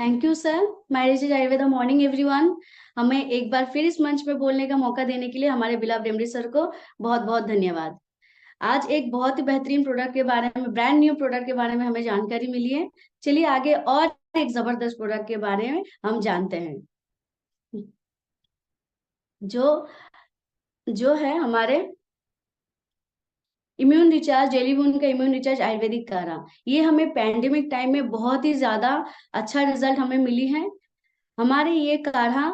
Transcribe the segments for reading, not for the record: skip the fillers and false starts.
Thank you sir. My dish is Ayurveda morning everyone. हमें एक बार फिर इस मंच पे बोलने का मौका देने के लिए हमारे बिलाव एमडी सर को बहुत बहुत धन्यवाद। आज एक बहुत ही बेहतरीन प्रोडक्ट के बारे में, ब्रांड न्यू प्रोडक्ट के बारे में हमें जानकारी मिली है। चलिए आगे और एक जबरदस्त प्रोडक्ट के बारे में हम जानते हैं। जो जो है हमारे इम्यून रिचार्ज, डेली बून का इम्यून रिचार्ज आयुर्वेदिक काढ़ा। ये हमें पैंडेमिक टाइम में बहुत ही ज्यादा अच्छा रिजल्ट हमें मिली है। हमारे ये काढ़ा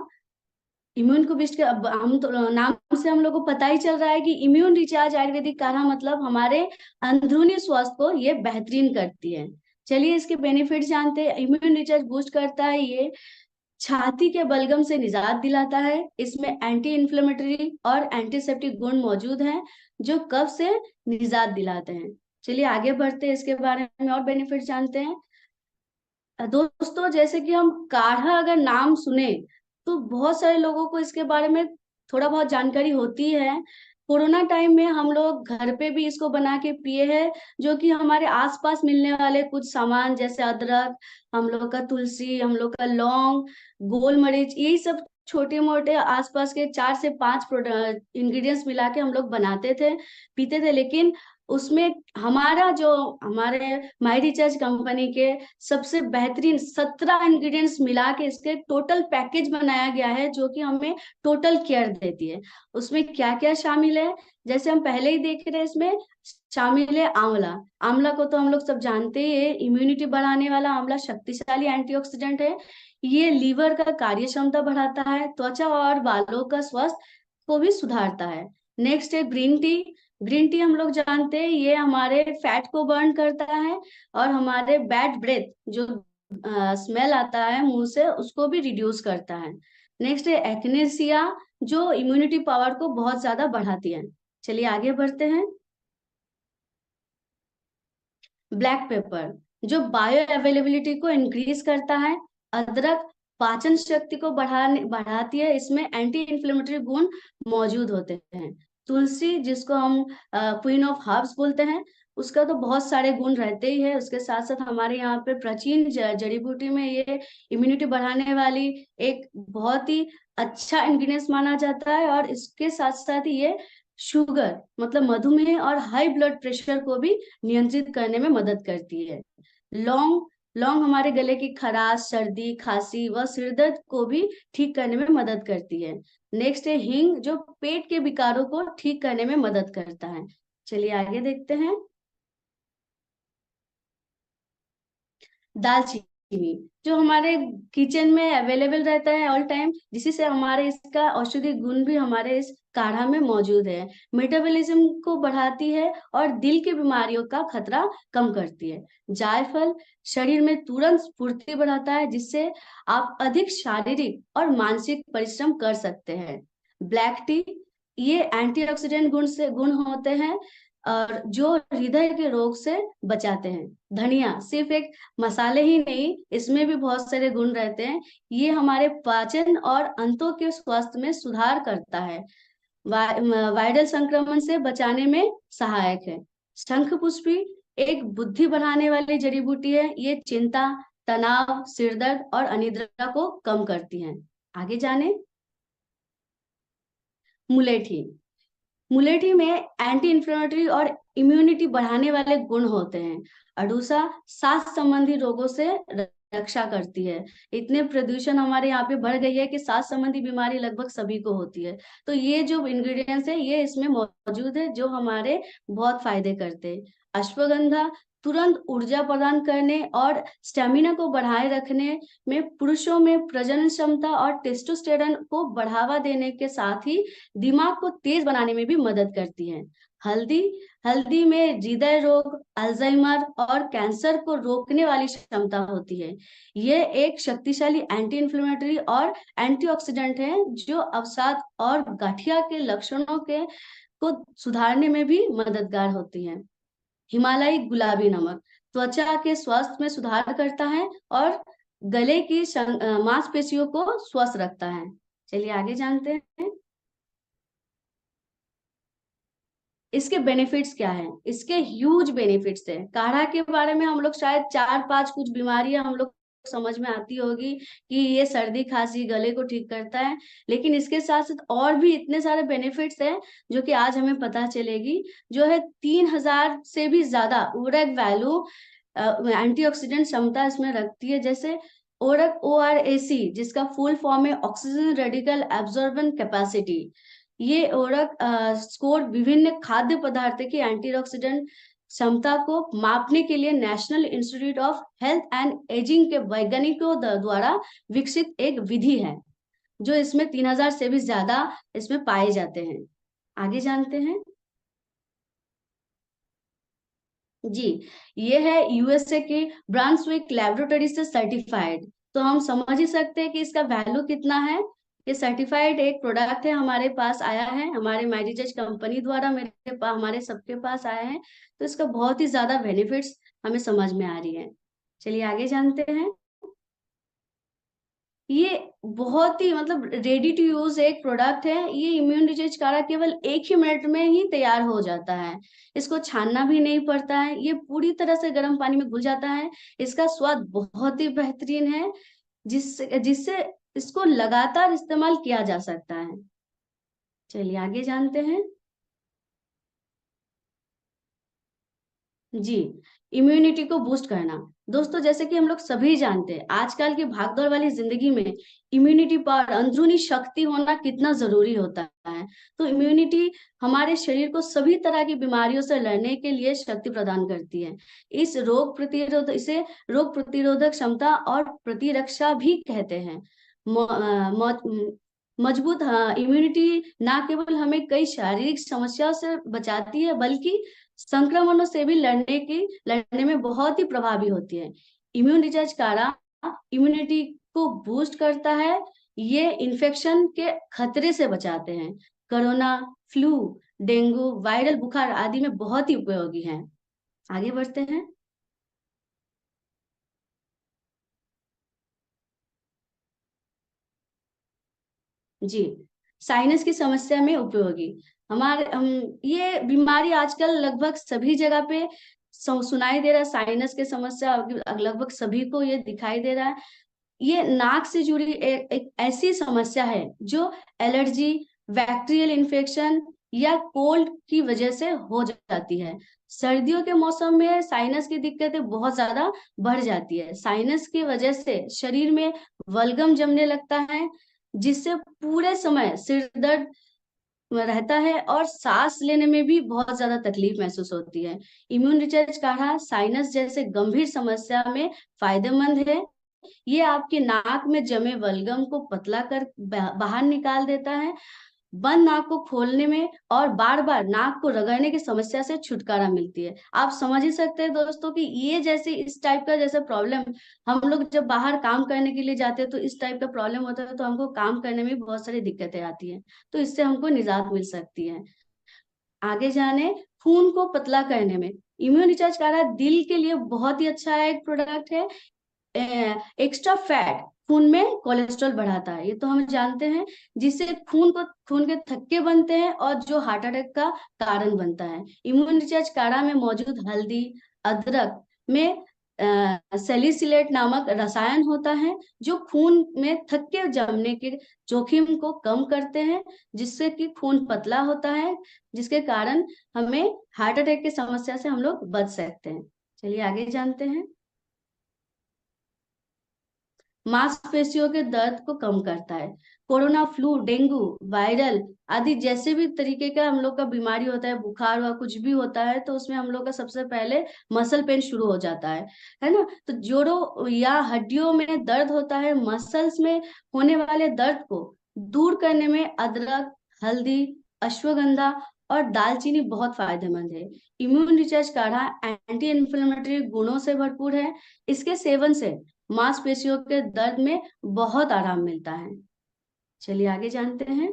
इम्यून को बिस्ट अब हम तो नाम से हम लोग को पता ही चल रहा है कि इम्यून रिचार्ज आयुर्वेदिक काढ़ा मतलब हमारे अंदरूनी स्वास्थ्य को ये बेहतरीन करती है। चलिए इसके बेनिफिट जानते हैं। इम्यून रिचार्ज बूस्ट करता है ये, छाती के बलगम से निजात दिलाता है। इसमें एंटी इन्फ्लेमेटरी और एंटीसेप्टिक गुण मौजूद हैं जो कफ से निजात दिलाते हैं। चलिए आगे बढ़ते हैं, इसके बारे में और बेनिफिट जानते हैं। दोस्तों, जैसे कि हम काढ़ा अगर नाम सुने तो बहुत सारे लोगों को इसके बारे में थोड़ा बहुत जानकारी होती है। कोरोना टाइम में हम लोग घर पे भी इसको बना के पिए हैं, जो कि हमारे आसपास मिलने वाले कुछ सामान जैसे अदरक, हम लोग का तुलसी, हम लोग का लौंग, गोल मरीच, यही सब छोटे मोटे आसपास के 4 से 5 इंग्रेडिएंट्स मिला के हम लोग बनाते थे, पीते थे। लेकिन उसमें हमारा जो हमारे माई रिचार्ज कंपनी के सबसे बेहतरीन 17 इंग्रेडिएंट्स मिला के इसके टोटल पैकेज बनाया गया है, जो कि हमें टोटल केयर देती है। उसमें क्या क्या शामिल है, जैसे हम पहले ही देख रहे हैं, इसमें शामिल है आंवला। आंवला को तो हम लोग सब जानते ही है, इम्यूनिटी बढ़ाने वाला आंवला शक्तिशाली एंटीऑक्सीडेंट है। ये लीवर का कार्य क्षमता बढ़ाता है, त्वचा और बालों का स्वास्थ्य को भी सुधारता है। नेक्स्ट है ग्रीन टी। ग्रीन टी हम लोग जानते हैं ये हमारे फैट को बर्न करता है और हमारे बैड ब्रेथ जो स्मेल आता है मुंह से उसको भी रिड्यूस करता है। नेक्स्ट है एक्नेसिया, जो इम्यूनिटी पावर को बहुत ज्यादा बढ़ाती है। चलिए आगे बढ़ते हैं। ब्लैक पेपर जो बायो अवेलेबिलिटी को इंक्रीज करता है। अदरक पाचन शक्ति को बढ़ाती है, इसमें एंटी इन्फ्लेमेटरी गुण मौजूद होते हैं। तुलसी जिसको हम क्वीन ऑफ हर्ब्स बोलते हैं, उसका तो बहुत सारे गुण रहते ही है। उसके साथ साथ हमारे यहाँ पे प्राचीन जड़ी बूटी में ये इम्यूनिटी बढ़ाने वाली एक बहुत ही अच्छा इंग्रेडिएंट्स माना जाता है। और इसके साथ साथ ये शुगर मतलब मधुमेह और हाई ब्लड प्रेशर को भी नियंत्रित करने में मदद करती है। लौंग लौंग हमारे गले की खराश, सर्दी, खांसी व सिर दर्द को भी ठीक करने में मदद करती है। नेक्स्ट है हींग, जो पेट के विकारों को ठीक करने में मदद करता है। चलिए आगे देखते हैं। दालचीनी जो हमारे किचन में अवेलेबल रहता है ऑल टाइम, जिसी से हमारे इसका औषधि गुण भी हमारे इस काढ़ा में मौजूद है। मेटाबॉलिज्म को बढ़ाती है और दिल की बीमारियों का खतरा कम करती है। जायफल शरीर में तुरंत स्फूर्ति बढ़ाता है, जिससे आप अधिक शारीरिक और मानसिक परिश्रम कर सकते हैं। ब्लैक टी ये एंटीऑक्सीडेंट गुण होते हैं और जो हृदय के रोग से बचाते हैं। धनिया सिर्फ एक मसाले ही नहीं, इसमें भी बहुत सारे गुण रहते हैं। ये हमारे पाचन और अंतों के स्वास्थ्य में सुधार करता है। वायरल संक्रमण से बचाने में सहायक है। शंख पुष्पी एक बुद्धि बढ़ाने वाली जड़ी बूटी है। ये चिंता, तनाव, सिरदर्द और अनिद्रा को कम करती है। आगे जाने। मुलेठी मुलेठी में एंटी इंफ्लेमेटरी और इम्यूनिटी बढ़ाने वाले गुण होते हैं। अडूसा सांस संबंधी रोगों से रक्षा करती है। इतने प्रदूषण हमारे यहाँ पे बढ़ गई है कि सांस संबंधी बीमारी लगभग सभी को होती है, तो ये जो इंग्रेडिएंट्स है ये इसमें मौजूद है जो हमारे बहुत फायदे करते हैं। अश्वगंधा तुरंत ऊर्जा प्रदान करने और स्टेमिना को बढ़ाए रखने में, पुरुषों में प्रजनन क्षमता और टेस्टोस्टेरोन को बढ़ावा देने के साथ ही दिमाग को तेज बनाने में भी मदद करती है। हल्दी हल्दी में हृदय रोग, अल्जाइमर और कैंसर को रोकने वाली क्षमता होती है। यह एक शक्तिशाली एंटी इंफ्लेमेटरी और एंटीऑक्सीडेंट है जो अवसाद और गठिया के लक्षणों के को सुधारने में भी मददगार होती है। हिमालयी गुलाबी नमक त्वचा के स्वास्थ्य में सुधार करता है और गले की मांसपेशियों को स्वस्थ रखता है। चलिए आगे जानते हैं। इसके बेनिफिट्स क्या हैं। इसके ह्यूज बेनिफिट्स हैं। काढ़ा के बारे में हम लोग शायद 4-5 कुछ बीमारियां हम लोग समझ में आती होगी कि ये सर्दी खांसी गले को ठीक करता है, लेकिन इसके साथ साथ और भी इतने सारे बेनिफिट्स हैं जो कि आज हमें पता चलेगी। जो है 3,000 से भी ज्यादा उर्वरक वैल्यू एंटीऑक्सीडेंट क्षमता इसमें रखती है। जैसे ओरक ORAC, जिसका फुल फॉर्म है ऑक्सीजन रेडिकल एब्जॉर्बन कैपेसिटी। ये ओरक स्कोर विभिन्न खाद्य पदार्थ की एंटीऑक्सीडेंट क्षमता को मापने के लिए national institute of health and ageing के वैज्ञानिकों द्वारा विकसित एक विधि है, जो इसमें 3,000 से भी ज्यादा इसमें पाए जाते हैं। आगे जानते हैं जी। ये है यूएसए के ब्रांसविक लेबोरेटरी से सर्टिफाइड। तो हम समझ ही सकते हैं कि इसका वैल्यू कितना है। ये सर्टिफाइड एक प्रोडक्ट है, हमारे पास आया है, हमारे मेडिचेज कंपनी द्वारा मेरे पास, हमारे सबके पास आया है। तो इसका बहुत ही ज्यादा बेनिफिट्स हमें समझ में आ रही है। चलिए आगे जानते हैं। ये बहुत ही मतलब रेडी टू यूज एक प्रोडक्ट है। ये इम्यून डिजीज काढ़ा केवल 1 ही मिनट में ही तैयार हो जाता है। इसको छानना भी नहीं पड़ता है, ये पूरी तरह से गर्म पानी में घुल जाता है। इसका स्वाद बहुत ही बेहतरीन है, जिससे जिससे इसको लगातार इस्तेमाल किया जा सकता है। चलिए आगे जानते हैं जी। इम्यूनिटी को बूस्ट करना। दोस्तों, जैसे कि हम लोग सभी जानते हैं, आजकल की भागदौड़ वाली जिंदगी में इम्यूनिटी पावर, अंदरूनी शक्ति होना कितना जरूरी होता है। तो इम्यूनिटी हमारे शरीर को सभी तरह की बीमारियों से लड़ने के लिए शक्ति प्रदान करती है। इसे रोग प्रतिरोधक क्षमता और प्रतिरक्षा भी कहते हैं। मजबूत इम्यूनिटी ना केवल हमें कई शारीरिक समस्याओं से बचाती है, बल्कि संक्रमणों से भी लड़ने में बहुत ही प्रभावी होती है। इम्यून रिचार्ज काढ़ा इम्यूनिटी को बूस्ट करता है। ये इन्फेक्शन के खतरे से बचाते हैं। कोरोना, फ्लू, डेंगू, वायरल बुखार आदि में बहुत ही उपयोगी है। आगे बढ़ते हैं जी। साइनस की समस्या में उपयोगी। हमारे हम ये बीमारी आजकल लगभग सभी जगह पे सुनाई दे रहा है। साइनस की समस्या लगभग सभी को ये दिखाई दे रहा है। ये नाक से जुड़ी एक ऐसी समस्या है जो एलर्जी, बैक्टीरियल इन्फेक्शन या कोल्ड की वजह से हो जाती है। सर्दियों के मौसम में साइनस की दिक्कतें बहुत ज्यादा बढ़ जाती है। साइनस की वजह से शरीर में बलगम जमने लगता है, जिससे पूरे समय सिर दर्द रहता है और सांस लेने में भी बहुत ज्यादा तकलीफ महसूस होती है। इम्यून रिचार्ज काढ़ा साइनस जैसे गंभीर समस्या में फायदेमंद है। ये आपके नाक में जमे बलगम को पतला कर बाहर निकाल देता है। बंद नाक को खोलने में और बार बार नाक को रगड़ने की समस्या से छुटकारा मिलती है। आप समझ ही सकते हैं दोस्तों कि ये जैसे इस टाइप का जैसे प्रॉब्लम, हम लोग जब बाहर काम करने के लिए जाते हैं तो इस टाइप का प्रॉब्लम होता है, तो हमको काम करने में बहुत सारी दिक्कतें आती हैं। तो इससे हमको निजात मिल सकती है। आगे जाने खून को पतला करने में इम्यून रिचार्ज काढ़ा दिल के लिए बहुत ही अच्छा एक प्रोडक्ट है। एक्स्ट्रा फैट खून में कोलेस्ट्रॉल बढ़ाता है, ये तो हम जानते हैं, जिससे खून के थक्के बनते हैं और जो हार्ट अटैक का कारण बनता है। इम्यून रिचार्ज काढ़ा में मौजूद हल्दी, अदरक में सेलिसिलेट नामक रसायन होता है, जो खून में थक्के जमने के जोखिम को कम करते हैं, जिससे कि खून पतला होता है, जिसके कारण हमें हार्ट अटैक की समस्या से हम लोग बच सकते हैं। चलिए आगे जानते हैं। मांसपेशियों के दर्द को कम करता है। कोरोना, फ्लू, डेंगू, वायरल आदि जैसे भी तरीके का हम लोग का बीमारी होता है, बुखार हुआ कुछ भी होता है, तो उसमें हम लोग का सबसे पहले मसल पेन शुरू हो जाता है ना। तो जोड़ों या हड्डियों में दर्द होता है, मसल्स में होने वाले दर्द को दूर करने में अदरक, हल्दी, अश्वगंधा और दालचीनी बहुत फायदेमंद है। इम्यून रिचार्ज काढ़ा एंटी इन्फ्लेमेटरी गुणों से भरपूर है। इसके सेवन से मांसपेशियों के दर्द में बहुत आराम मिलता है। चलिए आगे जानते हैं।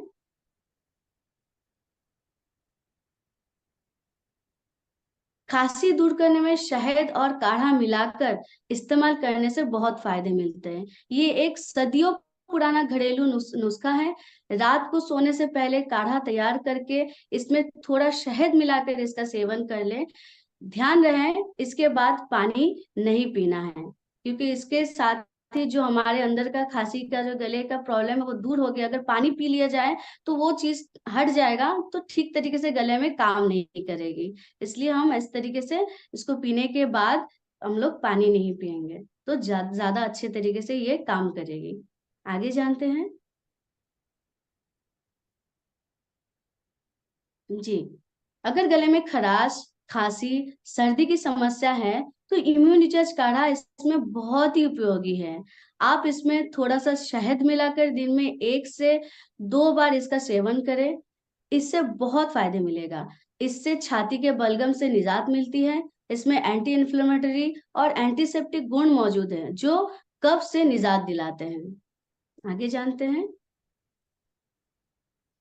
खांसी दूर करने में शहद और काढ़ा मिलाकर इस्तेमाल करने से बहुत फायदे मिलते हैं। ये एक सदियों पुराना घरेलू नुस्खा है। रात को सोने से पहले काढ़ा तैयार करके इसमें थोड़ा शहद मिलाकर इसका सेवन कर लें। ध्यान रहे इसके बाद पानी नहीं पीना है, क्योंकि इसके साथ ही जो हमारे अंदर का खांसी का जो गले का प्रॉब्लम है वो दूर हो गया। अगर पानी पी लिया जाए तो वो चीज हट जाएगा, तो ठीक तरीके से गले में काम नहीं करेगी। इसलिए हम इस तरीके से इसको पीने के बाद हम लोग पानी नहीं पियेंगे तो ज्यादा अच्छे तरीके से ये काम करेगी। आगे जानते हैं। जी, अगर गले में खराश, खांसी, सर्दी की समस्या है तो इम्यून रिचार्ज काढ़ा इसमें बहुत ही उपयोगी है। आप इसमें थोड़ा सा शहद मिलाकर दिन में 1 से 2 बार इसका सेवन करें। इससे बहुत फायदे मिलेगा। इससे छाती के बलगम से निजात मिलती है। इसमें एंटी इन्फ्लेमेटरी और एंटीसेप्टिक गुण मौजूद हैं जो कफ से निजात दिलाते हैं। आगे जानते हैं।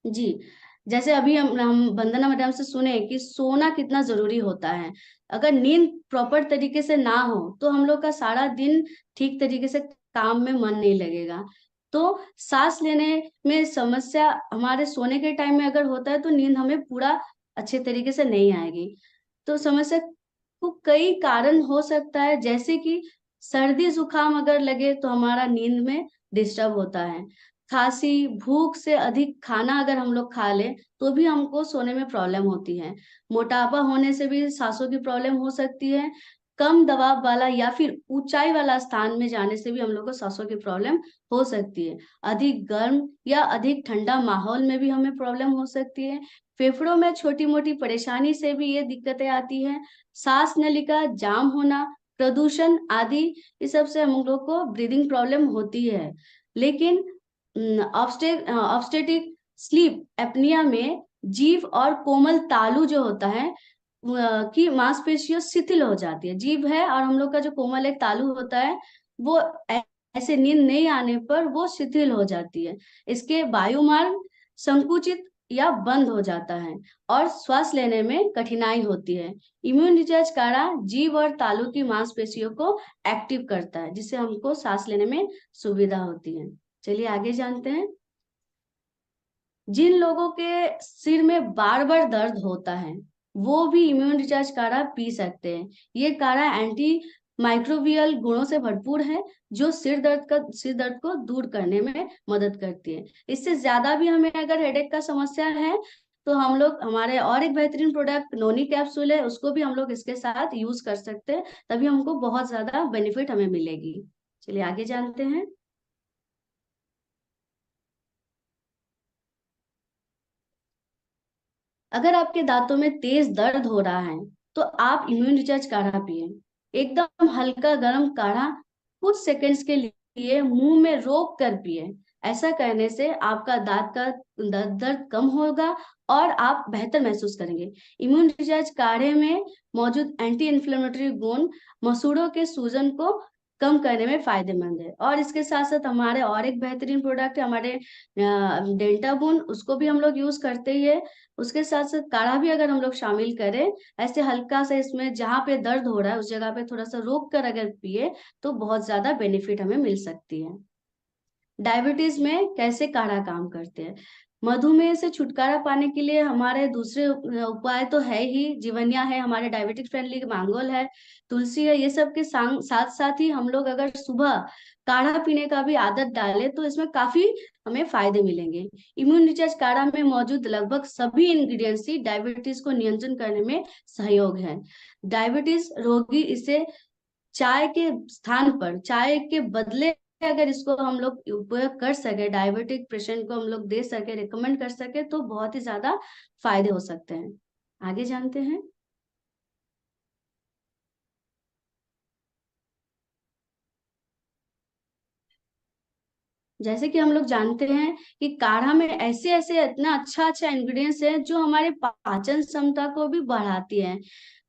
जी, जैसे अभी हम वंदना मैडम से सुने कि सोना कितना जरूरी होता है। अगर नींद प्रॉपर तरीके से ना हो तो हम लोग का सारा दिन ठीक तरीके से काम में मन नहीं लगेगा। तो सांस लेने में समस्या हमारे सोने के टाइम में अगर होता है तो नींद हमें पूरा अच्छे तरीके से नहीं आएगी। तो समस्या को कई कारण हो सकता है, जैसे कि सर्दी जुकाम अगर लगे तो हमारा नींद में डिस्टर्ब होता है। खांसी, भूख से अधिक खाना अगर हम लोग खा लें तो भी हमको सोने में प्रॉब्लम होती है। मोटापा होने से भी सांसों की प्रॉब्लम हो सकती है। कम दबाव वाला या फिर ऊंचाई वाला स्थान में जाने से भी हम लोग को सांसों की प्रॉब्लम हो सकती है। अधिक गर्म या अधिक ठंडा माहौल में भी हमें प्रॉब्लम हो सकती है। फेफड़ों में छोटी मोटी परेशानी से भी ये दिक्कतें आती हैं। सांस नलिका जाम होना, प्रदूषण आदि, इस सब से हम लोग को ब्रीदिंग प्रॉब्लम होती है। लेकिन ऑब्स्टेटिक स्लीप एपनिया में जीभ और कोमल तालु जो होता है की मांसपेशियां शिथिल हो जाती है। जीभ है और हम लोग का जो कोमल एक तालु होता है वो ऐसे नींद नहीं आने पर वो शिथिल हो जाती है। इसके वायुमार्ग संकुचित या बंद हो जाता है और श्वास लेने में कठिनाई होती है। इम्यून रिचार्ज काढ़ा जीभ और तालु की मांसपेशियों को एक्टिव करता है, जिससे हमको सांस लेने में सुविधा होती है। चलिए आगे जानते हैं। जिन लोगों के सिर में बार बार दर्द होता है वो भी इम्यून रिचार्ज काढ़ा पी सकते हैं। ये काढ़ा एंटी माइक्रोबियल गुणों से भरपूर है जो सिर दर्द को दूर करने में मदद करती है। इससे ज्यादा भी हमें अगर हेडेक का समस्या है तो हम लोग हमारे और एक बेहतरीन प्रोडक्ट नोनी कैप्सूल है, उसको भी हम लोग इसके साथ यूज कर सकते हैं। तभी हमको बहुत ज्यादा बेनिफिट हमें मिलेगी। चलिए आगे जानते हैं। अगर आपके दांतों में तेज दर्द हो रहा है तो आप इम्यून रिचार्ज काढ़ा पिए। एकदम हल्का गर्म काढ़ा कुछ सेकंड्स के लिए मुंह में रोक कर पिए। ऐसा करने से आपका दांत का दर्द कम होगा और आप बेहतर महसूस करेंगे। इम्यून रिचार्ज काढ़े में मौजूद एंटी इन्फ्लेमेटरी गुण मसूड़ों के सूजन को कम करने में फायदेमंद है। और इसके साथ साथ हमारे और एक बेहतरीन प्रोडक्ट है हमारे डेल्टा बुन, उसको भी हम लोग यूज करते ही है। उसके साथ साथ काढ़ा भी अगर हम लोग शामिल करें ऐसे हल्का सा, इसमें जहां पे दर्द हो रहा है उस जगह पे थोड़ा सा रोक कर अगर पिए तो बहुत ज्यादा बेनिफिट हमें मिल सकती है। डायबिटीज में कैसे काढ़ा काम करते हैं। मधुमेह से छुटकारा पाने के लिए हमारे दूसरे उपाय तो है ही, जीवनिया है, हमारे डायबिटिक फ्रेंडली मांगोल है, तुलसी है। ये सब के साथ साथ ही हम लोग अगर सुबह काढ़ा पीने का भी आदत डालें तो इसमें काफी हमें फायदे मिलेंगे। इम्यून रिचार्ज काढ़ा में मौजूद लगभग सभी इंग्रेडिएंट्स ही डायबिटीज को नियंत्रण करने में सहयोग है। डायबिटीज रोगी इसे चाय के स्थान पर, चाय के बदले अगर इसको हम लोग उपयोग कर सके, डायबिटिक पेशेंट को हम लोग दे सके, रिकमेंड कर सके तो बहुत ही ज्यादा फायदे हो सकते हैं। आगे जानते हैं। जैसे कि हम लोग जानते हैं कि काढ़ा में ऐसे ऐसे इतना अच्छा अच्छा इंग्रेडिएंट्स हैं जो हमारे पाचन क्षमता को भी बढ़ाती है।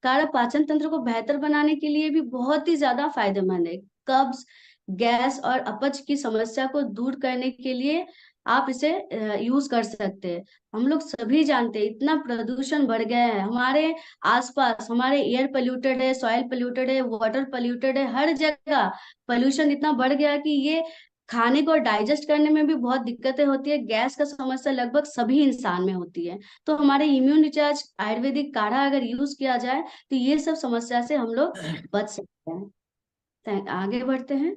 काढ़ा पाचन तंत्र को बेहतर बनाने के लिए भी बहुत ही ज्यादा फायदेमंद है। कब्ज, गैस और अपच की समस्या को दूर करने के लिए आप इसे यूज कर सकते हैं। हम लोग सभी जानते हैं इतना प्रदूषण बढ़ गया है हमारे आसपास, हमारे एयर पोल्यूटेड है, सॉइल पोल्यूटेड है, वाटर पोल्यूटेड है, हर जगह पोल्यूशन इतना बढ़ गया है कि ये खाने को डाइजेस्ट करने में भी बहुत दिक्कतें होती है। गैस का समस्या लगभग सभी इंसान में होती है। तो हमारे इम्यून रिचार्ज आयुर्वेदिक काढ़ा अगर यूज किया जाए तो ये सब समस्या से हम लोग बच सकते हैं। आगे बढ़ते हैं।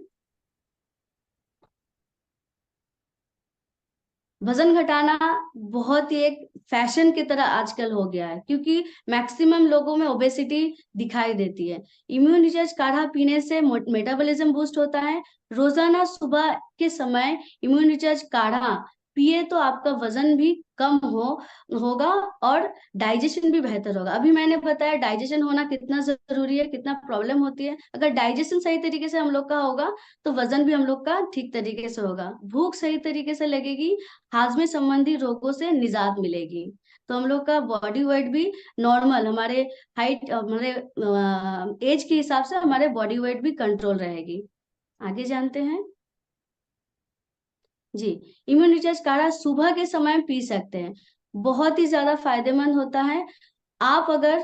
वजन घटाना बहुत ही एक फैशन की तरह आजकल हो गया है, क्योंकि मैक्सिमम लोगों में ओबेसिटी दिखाई देती है। इम्यून रिचार्ज काढ़ा पीने से मेटाबॉलिज्म बूस्ट होता है। रोजाना सुबह के समय इम्यून रिचार्ज काढ़ा पिए तो आपका वजन भी कम होगा और डाइजेशन भी बेहतर होगा। अभी मैंने बताया डाइजेशन होना कितना जरूरी है, कितना प्रॉब्लम होती है। अगर डाइजेशन सही तरीके से हम लोग का होगा तो वजन भी हम लोग का ठीक तरीके से होगा, भूख सही तरीके से लगेगी, हाजमे संबंधी रोगों से निजात मिलेगी। तो हम लोग का बॉडी वेट भी नॉर्मल, हमारे हाइट, हमारे एज के हिसाब से हमारे बॉडी वेट भी कंट्रोल रहेगी। आगे जानते हैं जी। इम्यून रिचार्ज काढ़ा सुबह के समय पी सकते हैं, बहुत ही ज्यादा फायदेमंद होता है। आप अगर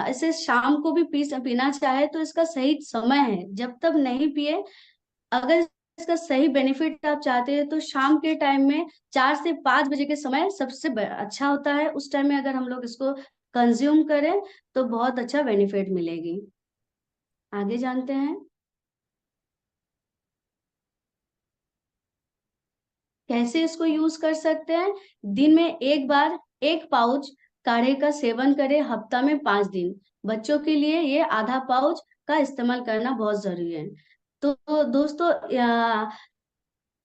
इसे शाम को भी पीना चाहे तो इसका सही समय है, जब तक नहीं पिए। अगर इसका सही बेनिफिट आप चाहते हैं तो शाम के टाइम में 4 से 5 बजे के समय सबसे अच्छा होता है। उस टाइम में अगर हम लोग इसको कंज्यूम करें तो बहुत अच्छा बेनिफिट मिलेगी। आगे जानते हैं कैसे इसको यूज कर सकते हैं। दिन में एक बार 1 पाउच काढ़े का सेवन करें, हफ्ता में 5 दिन। बच्चों के लिए ये आधा पाउच का इस्तेमाल करना बहुत जरूरी है। तो दोस्तों,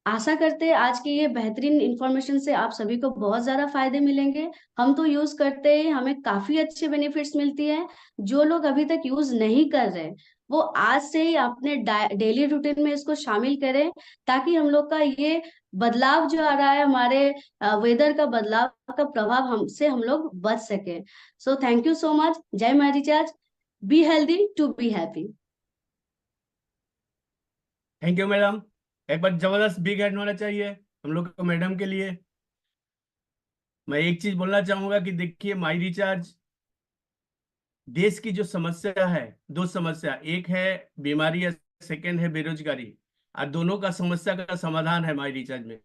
आशा करते हैं आज की ये बेहतरीन इंफॉर्मेशन से आप सभी को बहुत ज्यादा फायदे मिलेंगे। हम तो यूज करते हैं, हमें काफी अच्छे बेनिफिट्स मिलती है। जो लोग अभी तक यूज नहीं कर रहे वो आज से ही अपने डेली रूटीन में इसको शामिल करें, ताकि हम लोग का ये बदलाव जो आ रहा है, हमारे वेदर का बदलाव का प्रभाव हमसे हम लोग बच सके। So thank you so much. जय मारीचार्ज। Be healthy to be happy. Thank you madam. एक बार जबरदस्त बिग हैंड होना चाहिए हम लोग को मैडम के लिए। मैं एक चीज बोलना चाहूंगा कि देखिए, माई रिचार्ज देश की जो समस्या है, दो समस्या, एक है बीमारी या सेकंड है बेरोजगारी, और दोनों का समस्या का समाधान है माई रिचार्ज में।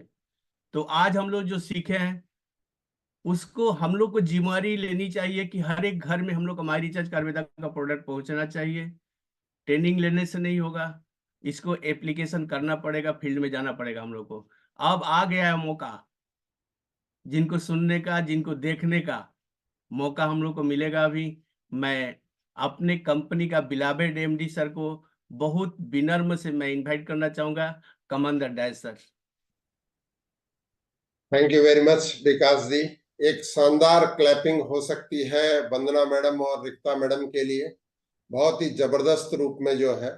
तो आज हम लोग जो सीखे हैं उसको हम लोग को जिम्मेवारी लेनी चाहिए कि हर एक घर में हम लोग का माई रिचार्ज कार्वेदा का प्रोडक्ट पहुंचना चाहिए। ट्रेनिंग लेने से नहीं होगा, इसको एप्लीकेशन करना पड़ेगा, फील्ड में जाना पड़ेगा हम लोग को। अब आ गया है मौका, जिनको सुनने का, जिनको देखने का मौका हम लोग को मिलेगा अभी। मैं अपने कंपनी का बिलावेड एमडी सर को बहुत विनम्र से मैं इनवाइट करना चाहूंगा। Commander dash sir. Thank you very much Vikas ji. एक शानदार क्लैपिंग हो सकती है वंदना मैडम और रिक्ता मैडम के लिए। बहुत ही जबरदस्त रूप में जो है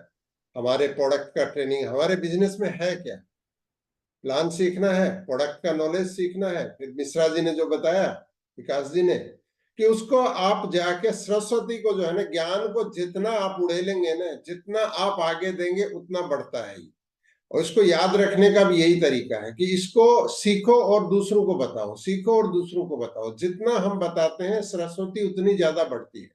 हमारे प्रोडक्ट का ट्रेनिंग हमारे बिजनेस में है क्या, प्लान सीखना है, प्रोडक्ट का नॉलेज सीखना है। फिर मिश्रा जी ने जो बताया, विकास जी ने, कि उसको आप जाके सरस्वती को जो है ना, ज्ञान को जितना आप उड़ेलेंगे ना, जितना आप आगे देंगे उतना बढ़ता है। और इसको याद रखने का भी यही तरीका है कि इसको सीखो और दूसरों को बताओ, सीखो और दूसरों को बताओ। जितना हम बताते हैं सरस्वती उतनी ज्यादा बढ़ती है,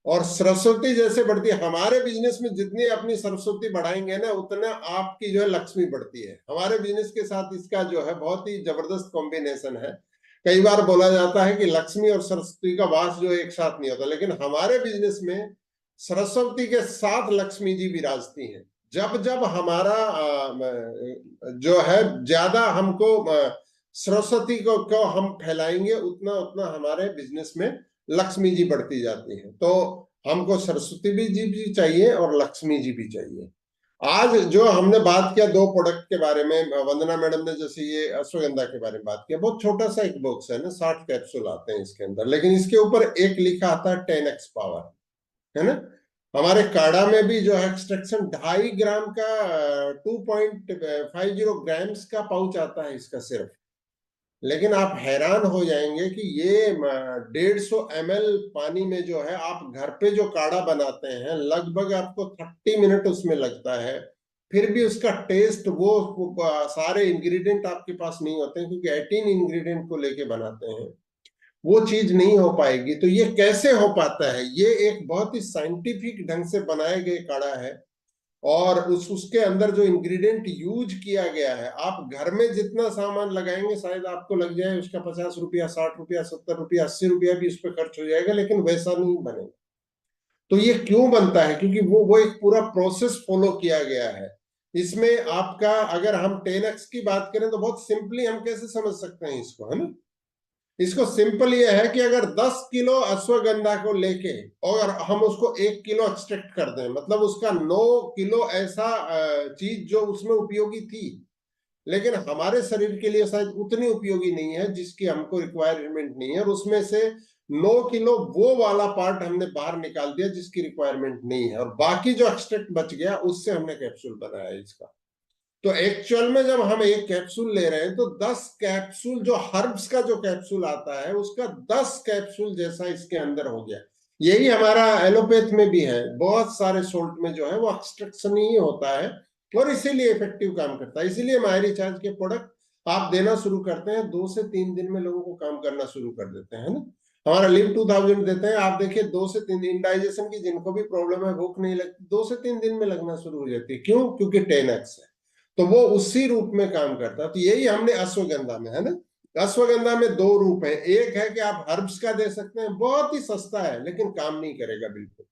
और सरस्वती जैसे बढ़ती है हमारे बिजनेस में, जितनी अपनी सरस्वती बढ़ाएंगे ना उतना आपकी जो है लक्ष्मी बढ़ती है। हमारे बिजनेस के साथ इसका जो है बहुत ही जबरदस्त कॉम्बिनेशन है। कई बार बोला जाता है कि लक्ष्मी और सरस्वती का वास जो एक साथ नहीं होता, लेकिन हमारे बिजनेस में सरस्वती के साथ लक्ष्मी जी विराजती हैं। जब जब हमारा जो है ज्यादा हमको सरस्वती को हम फैलाएंगे उतना उतना हमारे बिजनेस में लक्ष्मी जी बढ़ती जाती है। तो हमको सरस्वती जी भी चाहिए और लक्ष्मी जी भी चाहिए। आज जो हमने बात किया दो प्रोडक्ट के बारे में, वंदना मैडम ने जैसे ये अश्वगंधा के बारे में बात किया, बहुत छोटा सा एक बॉक्स है ना, 60 कैप्सूल आते हैं इसके अंदर, लेकिन इसके ऊपर एक लिखा आता है 10x पावर, है ना। हमारे काढ़ा में भी जो है एक्सट्रैक्शन 2.5 ग्राम का 2.50 ग्राम्स का पाउच आता है इसका सिर्फ। लेकिन आप हैरान हो जाएंगे कि ये 150 ml पानी में जो है आप घर पे जो काढ़ा बनाते हैं लगभग आपको 30 मिनट उसमें लगता है। फिर भी उसका टेस्ट वो सारे इंग्रेडिएंट आपके पास नहीं होते हैं, क्योंकि 18 इंग्रेडिएंट को लेके बनाते हैं, वो चीज नहीं हो पाएगी। तो ये कैसे हो पाता है? ये एक बहुत ही साइंटिफिक ढंग से बनाए गए काढ़ा है, और उसके अंदर जो इंग्रेडिएंट यूज किया गया है, आप घर में जितना सामान लगाएंगे शायद आपको लग जाए उसका 50 रुपया, 60 रुपया, 70 रुपया, 80 रुपया भी उस पर खर्च हो जाएगा, लेकिन वैसा नहीं बनेगा। तो ये क्यों बनता है? क्योंकि वो एक पूरा प्रोसेस फॉलो किया गया है। इसमें आपका अगर हम 10x की बात करें तो बहुत सिंपली हम कैसे समझ सकते हैं इसको, है ना। इसको सिंपल ये है कि अगर 10 किलो अश्वगंधा को लेके और हम उसको 1 किलो एक्सट्रैक्ट कर दें, मतलब उसका 9 किलो ऐसा चीज जो उसमें उपयोगी थी, लेकिन हमारे शरीर के लिए शायद उतनी उपयोगी नहीं है जिसकी हमको रिक्वायरमेंट नहीं है, और उसमें से 9 किलो वो वाला पार्ट हमने बाहर निकाल दिया जिसकी रिक्वायरमेंट नहीं है, और बाकी जो एक्सट्रैक्ट बच गया उससे हमने कैप्सूल बनाया इसका। तो एक्चुअल में जब हम एक कैप्सूल ले रहे हैं तो 10 कैप्सूल, जो हर्ब्स का जो कैप्सूल आता है उसका 10 कैप्सूल जैसा इसके अंदर हो गया। यही हमारा एलोपैथ में भी है, बहुत सारे सोल्ट में जो है वो एक्सट्रैक्शन ही होता है और इसीलिए इफेक्टिव काम करता है। इसीलिए माई रिचार्ज के प्रोडक्ट आप देना शुरू करते हैं 2 से 3 दिन में लोगों को काम करना शुरू कर देते हैं, है ना। हमारा लिव 2000 देते हैं, आप देखिए 2 से 3 दिन, इंडाइजेशन की जिनको भी प्रॉब्लम है, भूख नहीं लगती, 2 से 3 दिन में लगना शुरू हो जाती है। क्यों? क्योंकि 10x है, तो वो उसी रूप में काम करता है। तो यही हमने अश्वगंधा में, है ना। अश्वगंधा में 2 रूप है, एक है कि आप हर्ब्स का दे सकते हैं, बहुत ही सस्ता है लेकिन काम नहीं करेगा बिल्कुल।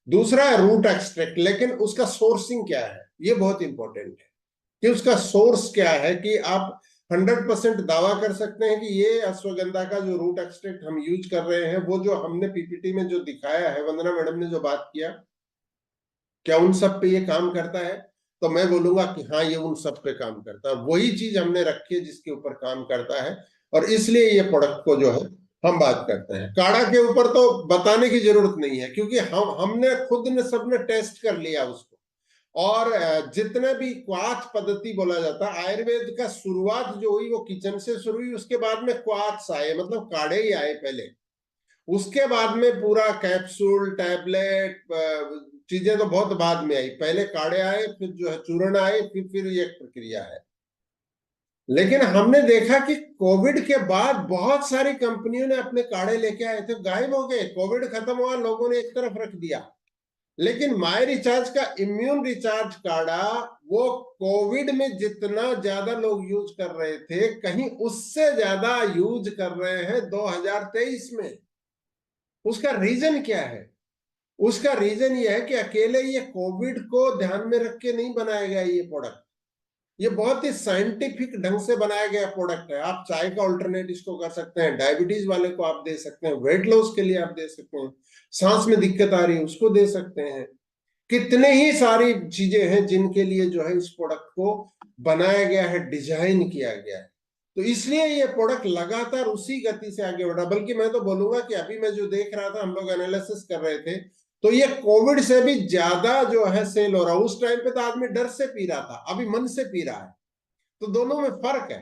दूसरा है रूट एक्सट्रैक्ट, लेकिन उसका सोर्सिंग क्या है ये बहुत इंपॉर्टेंट है कि उसका सोर्स क्या है, कि आप 100% दावा कर सकते हैं कि ये अश्वगंधा का जो रूट एक्सट्रैक्ट हम यूज कर रहे हैं, वो जो हमने पीपीटी में जो दिखाया है, वंदना मैडम ने जो बात किया, क्या उन सब पे ये काम करता है? तो मैं बोलूंगा कि हाँ, ये उन सब पे काम करता है। वही चीज हमने रखी है जिसके ऊपर काम करता है, और इसलिए ये प्रोडक्ट को जो है हम बात करते हैं। काढ़ा के ऊपर तो बताने की जरूरत नहीं है, क्योंकि हमने खुद ने सबने टेस्ट कर लिया उसको। और जितने भी क्वाथ पद्धति बोला जाता है, आयुर्वेद का शुरुआत जो हुई वो किचन से शुरू हुई, उसके बाद में क्वाथ्स आए, मतलब काढ़े ही आए पहले, उसके बाद में पूरा कैप्सूल टैबलेट चीजें तो बहुत बाद में आई। पहले काढ़े आए, फिर जो है चूर्ण आए, फिर ये प्रक्रिया है। लेकिन हमने देखा कि कोविड के बाद बहुत सारी कंपनियों ने अपने काढ़े लेके आए थे, गायब हो गए। कोविड खत्म हुआ, लोगों ने एक तरफ रख दिया। लेकिन माई रिचार्ज का इम्यून रिचार्ज काढ़ा, वो कोविड में जितना ज्यादा लोग यूज कर रहे थे, कहीं उससे ज्यादा यूज कर रहे हैं 2023 में। उसका रीजन क्या है? उसका रीजन ये है कि अकेले ये कोविड को ध्यान में रख के नहीं बनाया गया ये प्रोडक्ट। ये बहुत ही साइंटिफिक ढंग से बनाया गया प्रोडक्ट है। आप चाय का अल्टरनेट इसको कर सकते हैं, डायबिटीज वाले को आप दे सकते हैं, वेट लॉस के लिए आप दे सकते हैं, सांस में दिक्कत आ रही है उसको दे सकते हैं। कितने ही सारी चीजें हैं जिनके लिए जो है इस प्रोडक्ट को बनाया गया है, डिजाइन किया गया है। तो इसलिए ये प्रोडक्ट लगातार उसी गति से आगे बढ़ रहा। बल्कि मैं तो बोलूंगा कि अभी मैं जो देख रहा था, हम लोग एनालिसिस कर रहे थे, तो ये कोविड से भी ज्यादा जो है सेल हो रहा है। उस टाइम पे तो आदमी डर से पी रहा था, अभी मन से पी रहा है, तो दोनों में फर्क है।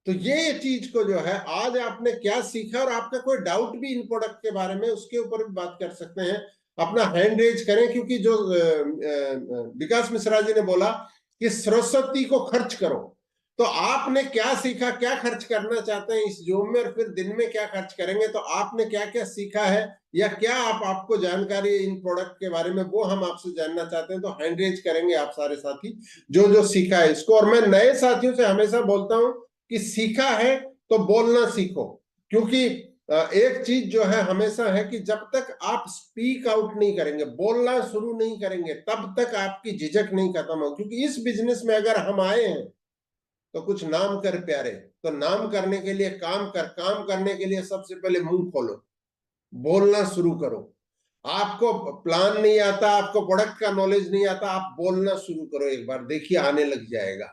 तो ये चीज को जो है, आज आपने क्या सीखा, और आपका कोई डाउट भी इन प्रोडक्ट के बारे में, उसके ऊपर भी बात कर सकते हैं। अपना हैंड रेज करें, क्योंकि जो विकास मिश्रा जी ने बोला कि सरस्वती को खर्च करो, तो आपने क्या सीखा, क्या खर्च करना चाहते हैं इस जूम में, और फिर दिन में क्या खर्च करेंगे, तो आपने क्या क्या सीखा है, या क्या आपको जानकारी है इन प्रोडक्ट के बारे में, वो हम आपसे जानना चाहते हैं। तो हैंड रेज करेंगे आप सारे साथी जो जो सीखा है इसको। और मैं नए साथियों से हमेशा बोलता हूं कि सीखा है तो बोलना सीखो, क्योंकि एक चीज जो है हमेशा है कि जब तक आप स्पीक आउट नहीं करेंगे, बोलना शुरू नहीं करेंगे, तब तक आपकी झिझक नहीं खत्म हो। क्योंकि इस बिजनेस में अगर हम आए हैं तो कुछ नाम कर प्यारे, तो नाम करने के लिए काम करने के लिए सबसे पहले मुंह खोलो, बोलना शुरू करो। आपको प्लान नहीं आता, आपको प्रोडक्ट का नॉलेज नहीं आता, आप बोलना शुरू करो एक बार, देखिए आने लग जाएगा।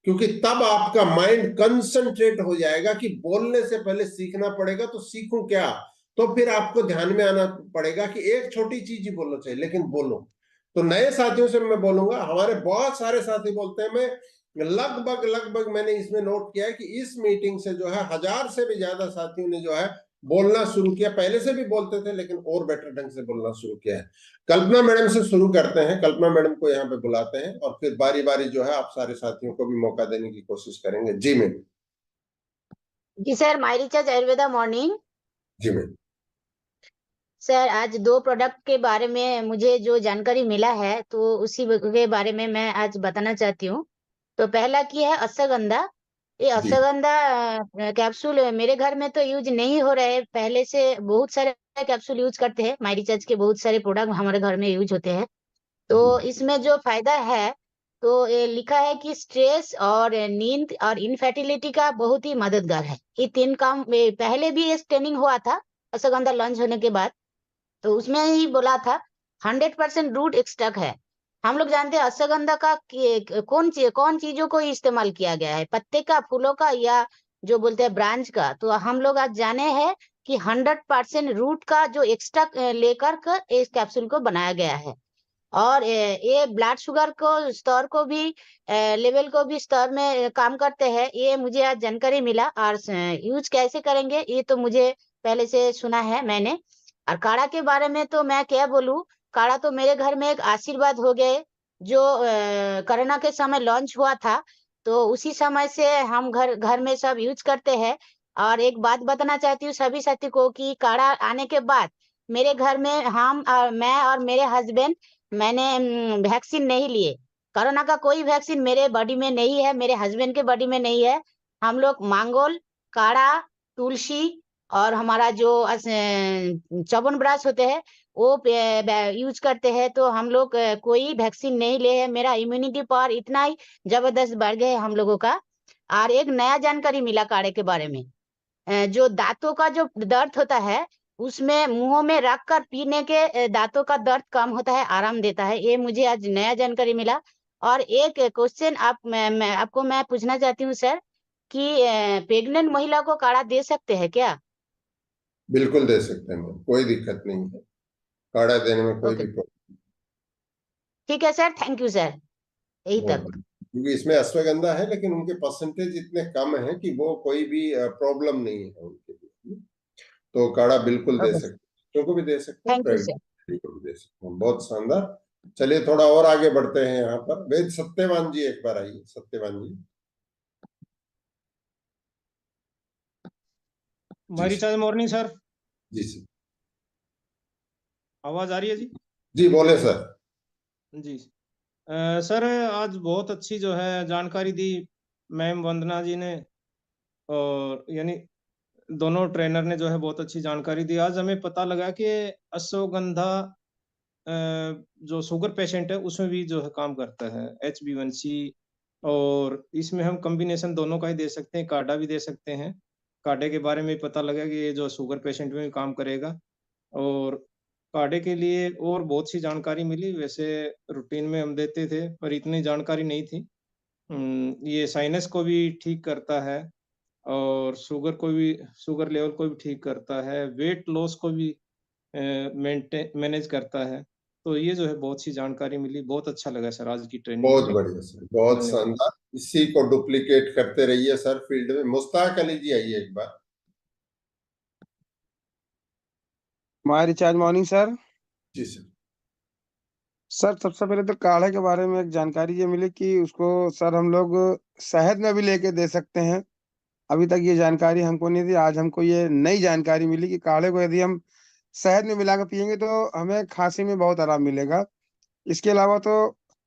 क्योंकि तब आपका माइंड कंसंट्रेट हो जाएगा कि बोलने से पहले सीखना पड़ेगा, तो सीखूं क्या। तो फिर आपको ध्यान में आना पड़ेगा कि एक छोटी चीज ही बोलना चाहिए, लेकिन बोलो। तो नए साथियों से मैं बोलूंगा, हमारे बहुत सारे साथी बोलते हैं, मैं लगभग मैंने इसमें नोट किया है कि इस मीटिंग से जो है 1000 से भी ज्यादा साथियों ने जो है बोलना शुरू किया। पहले से भी बोलते थे, लेकिन और बेटर ढंग से बोलना शुरू किया है। कल्पना मैडम से शुरू करते हैं, कल्पना मैडम को यहाँ पे बुलाते हैं, और फिर बारी बारी जो है आप सारे साथियों को भी मौका देने की कोशिश करेंगे। जी मैम। जी सर, माई रिचार्ज आयुर्वेदा मॉर्निंग। जी मैम। सर, आज 2 प्रोडक्ट के बारे में मुझे जो जानकारी मिला है, तो उसी के बारे में मैं आज बताना चाहती हूँ। तो पहला की है अश्वगंधा। ये अश्वगंधा कैप्सूल मेरे घर में तो यूज नहीं हो रहे, पहले से बहुत सारे कैप्सूल यूज करते हैं। माई रिचार्ज के बहुत सारे प्रोडक्ट हमारे घर में यूज होते हैं। तो इसमें जो फायदा है तो ये लिखा है कि स्ट्रेस और नींद और इनफर्टिलिटी का बहुत ही मददगार है। ये 3 काम पहले भी ये ट्रेनिंग हुआ था अश्वगंधा लॉन्च होने के बाद, तो उसमें ही बोला था 100% रूट एक्सट्रैक्ट है। हम लोग जानते हैं अश्वगंधा का कौन चीजों को इस्तेमाल किया गया है, पत्ते का, फूलों का, या जो बोलते हैं ब्रांच का। तो हम लोग आज जाने हैं कि 100% रूट का जो एक्सट्रैक्ट लेकर कर इस कैप्सूल को बनाया गया है। और ये ब्लड शुगर को स्तर को भी लेवल को भी स्तर में काम करते हैं, ये मुझे आज जानकारी मिला। और यूज कैसे करेंगे ये तो मुझे पहले से सुना है मैंने। और काढ़ा के बारे में तो मैं क्या बोलूं, काढ़ा तो मेरे घर में एक आशीर्वाद हो गए। जो कोरोना के समय लॉन्च हुआ था, तो उसी समय से हम घर घर में सब यूज करते हैं। और एक बात बताना चाहती हूँ सभी साथी को कि काढ़ा आने के बाद मेरे घर में मैं और मेरे हस्बैंड मैंने वैक्सीन नहीं लिए। कोरोना का कोई वैक्सीन मेरे बॉडी में नहीं है, मेरे हस्बैंड के बॉडी में नहीं है। हम लोग मांगोल, काढ़ा, तुलसी और हमारा जो च्यवनप्राश होते हैं वो यूज करते हैं। तो हम लोग कोई वैक्सीन नहीं लिए है। मेरा इम्यूनिटी पावर इतना ही जबरदस्त बढ़ गया है हम लोगों का। और एक नया जानकारी मिला काढ़े के बारे में, जो दांतों का जो दर्द होता है उसमें मुंह में रख कर पीने के दांतों का दर्द कम होता है, आराम देता है। ये मुझे आज नया जानकारी मिला। और एक क्वेश्चन मैं पूछना चाहती हूँ सर कि प्रेग्नेंट महिला को काढ़ा दे सकते हैं क्या? बिल्कुल दे सकते हैं मैम, कोई दिक्कत नहीं है, काढ़ा देने में कोई ओके, भी प्रॉब्लम। ठीक है सर, थैंक यू सर, यही बहुत तक। बढ़िया, क्योंकि इसमें अश्वगंधा है लेकिन उनके परसेंटेज इतने कम है कि वो कोई भी प्रॉब्लम नहीं है उनके लिए। तो काढ़ा बिल्कुल दे ओके, सकते हैं, बच्चों को भी दे सकते हैं, थैंक यू सर। प्रेगनेंट को भी दे सकते हैं। बहुत शानदार। चलिए थोड़ा और आगे बढ़ते हैं। यहाँ पर वेद सत्यवान जी एक बार आइए। सत्यवान जी। जी हमारी सर। चाय मॉर्निंग सर, जी सर। आवाज आ रही है जी? जी बोले सर। जी सर, आज बहुत अच्छी जो है जानकारी दी मैम वंदना जी ने, और यानी दोनों ट्रेनर ने जो है बहुत अच्छी जानकारी दी। आज हमें पता लगा कि अश्वगंधा अ, जो शुगर पेशेंट है उसमें भी जो है काम करता है, HB1C। और इसमें हम कॉम्बिनेशन दोनों का ही दे सकते हैं, काढ़ा भी दे सकते हैं। काढ़े के बारे में पता लगा कि ये जो शुगर पेशेंट में भी काम करेगा। और काढ़े के लिए और बहुत सी जानकारी मिली। वैसे रूटीन में हम देते थे पर इतनी जानकारी नहीं थी। ये साइनस को भी ठीक करता है, और शुगर लेवल को भी ठीक करता है, वेट लॉस को भी मैनेज करता है। तो ये जो है बहुत सी जानकारी मिली, बहुत अच्छा लगा सर आज की ट्रेनिंग बहुत करके। बढ़िया सर, बहुत धन्यवाद। शानदार। इसी को डुप्लीकेट करते रहिए सर फील्ड में। मुश्ताक अली जी आइए एक बार। My recharge morning sir. जी सर। सर सबसे पहले तो काढ़े के बारे में एक जानकारी ये मिली कि उसको सर हम लोग शहद में भी लेके दे सकते हैं। अभी तक ये जानकारी हमको नहीं थी, आज हमको ये नई जानकारी मिली कि काढ़े को यदि हम शहद में मिला के पियेंगे तो हमें खांसी में बहुत आराम मिलेगा। इसके अलावा तो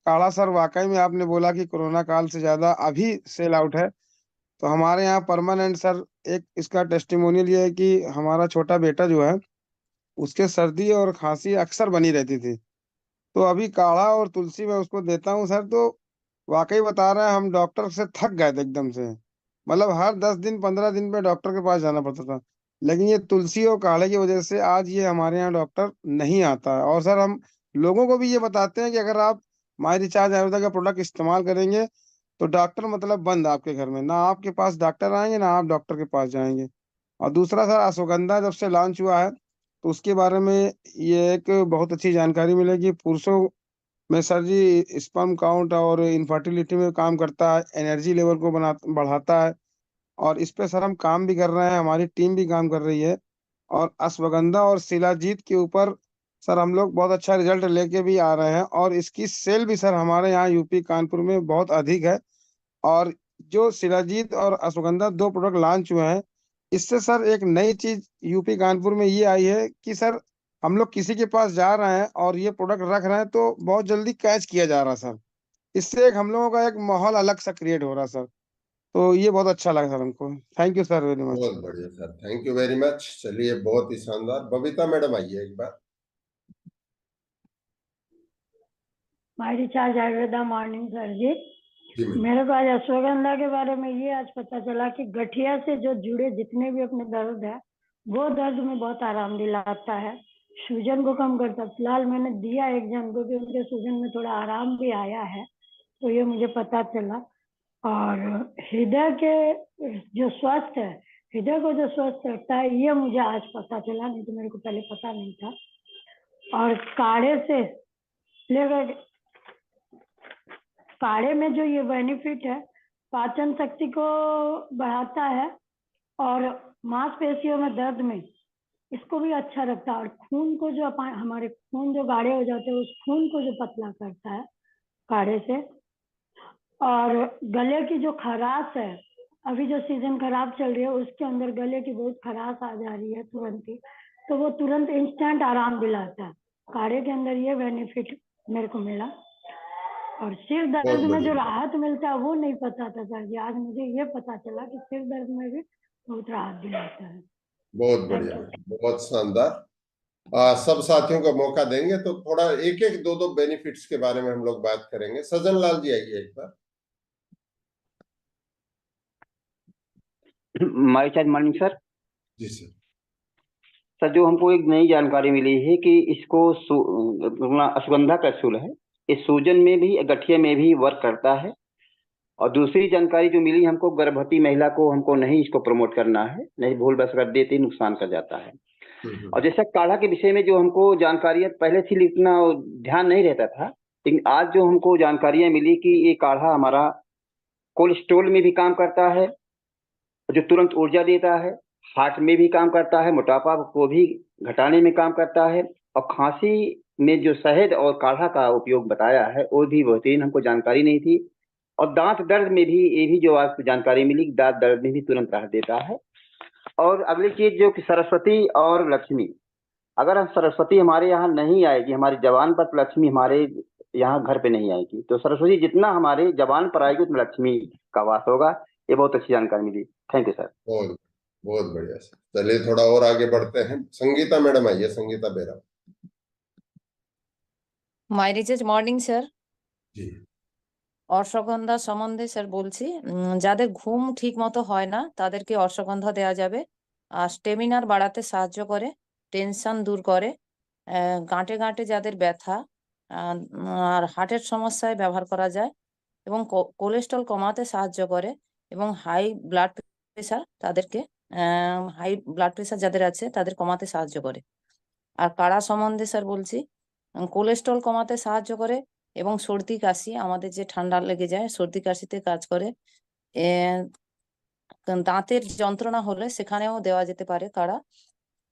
काढ़ा सर वाकई में आपने बोला कि कोरोना काल से ज्यादा अभी सेल आउट है। तो हमारे यहाँ परमानेंट सर एक इसका टेस्टिमोनियल ये है कि हमारा छोटा बेटा जो है उसके सर्दी और खांसी अक्सर बनी रहती थी। तो अभी काढ़ा और तुलसी मैं उसको देता हूँ सर, तो वाकई बता रहे हैं हम डॉक्टर से थक गए थे एकदम से। मतलब हर 10 दिन 15 दिन पे डॉक्टर के पास जाना पड़ता था, लेकिन ये तुलसी और काढ़े की वजह से आज ये हमारे यहाँ डॉक्टर नहीं आता है। और सर हम लोगों को भी ये बताते हैं कि अगर आप माई रिचार्ज आयुर्वेदा का प्रोडक्ट इस्तेमाल करेंगे तो डॉक्टर मतलब बंद आपके घर में, ना आपके पास डॉक्टर आएंगे ना आप डॉक्टर के पास जाएंगे। और दूसरा सर अश्वगंधा जब से लॉन्च हुआ है तो उसके बारे में ये एक बहुत अच्छी जानकारी मिलेगी। पुरुषों में सर जी स्पर्म काउंट और इनफर्टिलिटी में काम करता है, एनर्जी लेवल को बढ़ाता है। और इस पे सर हम काम भी कर रहे हैं, हमारी टीम भी काम कर रही है। और अश्वगंधा और शिलाजीत के ऊपर सर हम लोग बहुत अच्छा रिजल्ट लेके भी आ रहे हैं, और इसकी सेल भी सर हमारे यहाँ यूपी कानपुर में बहुत अधिक है। और जो शिलाजीत और अश्वगंधा दो प्रोडक्ट लॉन्च हुए हैं, इससे सर एक नई चीज यूपी कानपुर में ये आई है कि सर हम लोग किसी के पास जा रहे हैं और ये प्रोडक्ट रख रहे हैं तो बहुत जल्दी कैच किया जा रहा है सर। इससे एक हम लोगों का एक माहौल अलग सा क्रिएट हो रहा है सर। तो ये बहुत अच्छा लगा सर हमको। Thank you sir very much. बहुत बढ़िया sir, thank you very much. चलिए बहुत ही शानदार। बबीता मैडम आइए एक बार। My recharge Ayurveda morning sir ji. जी मैडम। मेरे को आज अश्वगंधा के बारे में ये आज पता चला कि गठिया से जो जुड़े जितने भी अपने दर्द है वो दर्द में बहुत आराम दिलाता है, सूजन को कम करता है। फिलहाल मैंने दिया एक जन को कि उनके सूजन में थोड़ा आराम भी आया है, तो ये मुझे पता चला। और हृदय के जो स्वस्थ है, हृदय को जो स्वस्थ रखता है, ये मुझे आज पता चला, नहीं तो मेरे को पहले पता नहीं था। और काढ़े से लेकर काढ़े में जो ये बेनिफिट है, पाचन शक्ति को बढ़ाता है और मांसपेशियों में दर्द में इसको भी अच्छा रखता है। और खून को जो हमारे खून जो गाढ़े हो जाते हैं, उस खून को जो पतला करता है काढ़े से। और गले की जो खराश है, अभी जो सीजन खराब चल रही है, उसके अंदर गले की बहुत खराश आ जा रही है तुरंत ही, तो वो तुरंत इंस्टेंट आराम दिलाता है। काढ़े के अंदर ये बेनिफिट मेरे को मिला। और सिर बहुत दर्द में जो बढ़िया। राहत मिलता है वो नहीं पता था सर जी, आज मुझे ये पता चला कि सिर दर्द में भी बहुत राहत दिलाता है। बहुत बढ़िया मैडम, बहुत शानदार। सब साथियों को मौका देंगे तो थोड़ा एक एक दो दो बेनिफिट्स के बारे में हम लोग बात करेंगे। सज्जन लाल जी आइए एक बार। My recharge morning sir. जी सर। सर जो हमको एक नई जानकारी मिली है कि इसको अश्वगंधा कैप्सूल है, इस सूजन में भी गठिया में भी वर्क करता है। और दूसरी जानकारी जो मिली हमको, गर्भवती महिला को हमको नहीं इसको प्रमोट करना है, नहीं भूल बस कर देती नुकसान कर जाता है। और जैसा काढ़ा के विषय में जो हमको जानकारियां पहले थी, इतना ध्यान नहीं रहता था, लेकिन आज जो हमको जानकारियां मिली कि ये काढ़ा हमारा कोलेस्ट्रोल में भी काम करता है, जो तुरंत ऊर्जा देता है, हार्ट में भी काम करता है, मोटापा को भी घटाने में काम करता है। और खांसी में जो शहद और काढ़ा का उपयोग बताया है वो भी बेहतरीन, हमको जानकारी नहीं थी। और दांत दर्द में भी ये भी जो आज जानकारी मिली, दांत दर्द में भी तुरंत राहत देता है। और अगली चीज जो कि सरस्वती और लक्ष्मी, अगर हम सरस्वती हमारे यहाँ नहीं आएगी, हमारी जबान पर, लक्ष्मी हमारे यहाँ घर पे नहीं आएगी। तो सरस्वती जितना हमारे जबान पर आएगी उतना लक्ष्मी का वास होगा। ये बहुत अच्छी जानकारी मिली। Thank you sir. बहुत बहुत बढ़िया सर। चलिए थोड़ा और आगे बढ़ते हैं। संगीता मैडम आइए, Sangeeta Bera. My recharge morning sir. জি। অশ্বগন্ধা সম্বন্ধে স্যার বলছি, যাদের ঘুম ঠিক মতো হয় না তাদেরকে অশ্বগন্ধা দেওয়া যাবে। আর স্টেমিনার বাড়াতে সাহায্য করে, টেনশন দূর করে, গাঁটে গাঁটে যাদের ব্যথা আর হার্টের সমস্যায় ব্যবহার করা যায়, এবং কোলেস্ট্রল কমাতে সাহায্য করে, এবং হাই ব্লাড প্রেশার তাদেরকে হাই ব্লাড প্রেশার যাদের আছে তাদের কমাতে সাহায্য করে। আর কাড়া সম্বন্ধে স্যার বলছি, কোলেস্ট্রল কমাতে সাহায্য করে এবং সর্দি কাশি, আমাদের যে ঠান্ডা লেগে যায় সর্দি কাশিতে কাজ করে। দাঁতের যন্ত্রণা হলে সেখানেও দেওয়া যেতে পারে কাড়া।